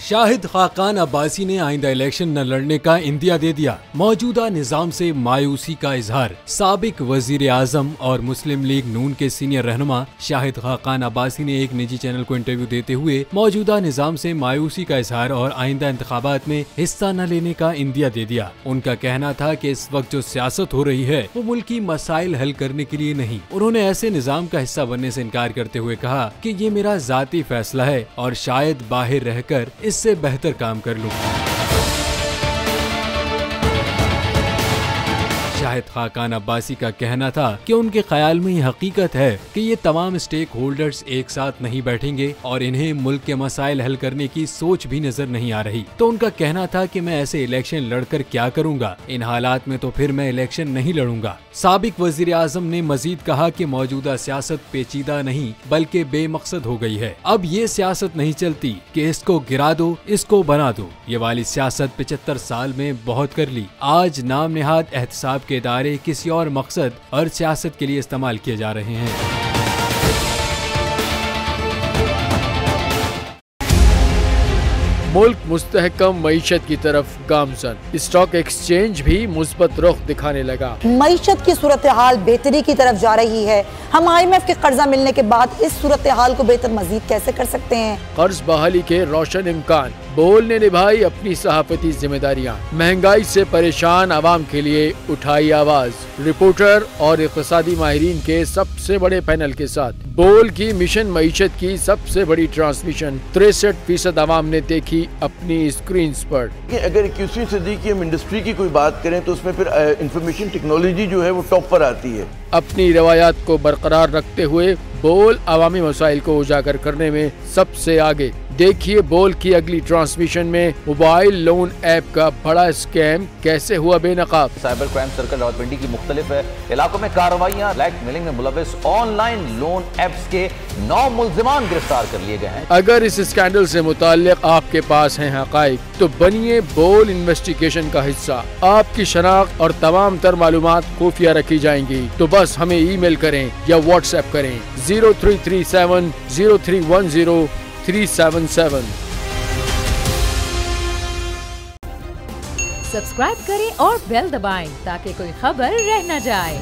शाहिद खाकान अब्बासी ने आइंदा इलेक्शन न लड़ने का इंदिया दे दिया। मौजूदा निजाम से मायूसी का इजहार। साबिक वजीर आजम और मुस्लिम लीग नून के सीनियर रहनुमा शाहिद खाकान अब्बासी ने एक निजी चैनल को इंटरव्यू देते हुए मौजूदा निजाम से मायूसी का इजहार और आइंदा इंतखाबात में हिस्सा न लेने का इंदिया दे दिया। उनका कहना था कि इस वक्त जो सियासत हो रही है वो मुल्की मसाइल हल करने के लिए नहीं। उन्होंने ऐसे निजाम का हिस्सा बनने से इनकार करते हुए कहा कि ये मेरा जाती फैसला है और शायद बाहर रहकर इससे बेहतर काम कर लूं। शाहिद खाकान अब्बासी का कहना था कि उनके ख्याल में ये हकीकत है कि ये तमाम स्टेक होल्डर्स एक साथ नहीं बैठेंगे और इन्हें मुल्क के मसाइल हल करने की सोच भी नजर नहीं आ रही। तो उनका कहना था कि मैं ऐसे इलेक्शन लड़कर क्या करूंगा, इन हालात में तो फिर मैं इलेक्शन नहीं लड़ूंगा। साबिक वजीर आजम ने मजीद कहा कि मौजूदा सियासत पेचीदा नहीं बल्कि बेमकसद हो गई है। अब ये सियासत नहीं चलती कि इसको गिरा दो इसको बना दो। ये वाली सियासत 75 साल में बहुत कर ली। आज नाम निहाद एहतसाब के इदारे किसी और मकसद और सियासत के लिए इस्तेमाल किए जा रहे हैं। मुल्क मुस्तहकम मईशत की तरफ गामजन। स्टॉक एक्सचेंज भी मुस्बत रुख दिखाने लगा। मईशत की सूरत हाल बेहतरी की तरफ जा रही है। हम IMF के कर्जा मिलने के बाद इस सूरत हाल को बेहतर मजीद कैसे कर सकते हैं। कर्ज बहाली के रोशन इम्कान। बोल ने निभाई अपनी सहाफती जिम्मेदारियां। महंगाई से परेशान आवाम के लिए उठाई आवाज। रिपोर्टर और इक़्तिसादी माहिरीन के सबसे बड़े पैनल के साथ बोल की मिशन मईशत की सबसे बड़ी ट्रांसमिशन 63% आवाम ने देखी अपनी स्क्रीन पर। अगर 21वीं सदी की हम इंडस्ट्री की कोई बात करें तो उसमें फिर इंफॉर्मेशन टेक्नोलॉजी जो है वो टॉप पर आती है। अपनी रवायात को बरकरार रखते हुए बोल अवामी मसाइल को उजागर करने में सबसे आगे। देखिए बोल की अगली ट्रांसमिशन में मोबाइल लोन ऐप का बड़ा स्कैम कैसे हुआ बेनकाब। साइबर क्राइम सर्कल रावलपिंडी की मुख्तलिफ इलाकों में कार्रवाइयां। ब्लैकमेलिंग में मुलविस ऑनलाइन लोन ऐप्स के 9 मुल्जिमान गिरफ्तार कर लिए गए हैं। अगर इस स्कैंडल से मुताल्लिक आपके पास हैं हकाइक तो बनिए बोल इन्वेस्टिगेशन का हिस्सा। आपकी शनाख्त और तमाम तर मालूमात खुफिया रखी जाएंगी। तो बस हमें ईमेल करें या व्हाट्सएप करें 0337 0310 377। सब्सक्राइब करें और बेल दबाएं ताकि कोई खबर रह न जाए।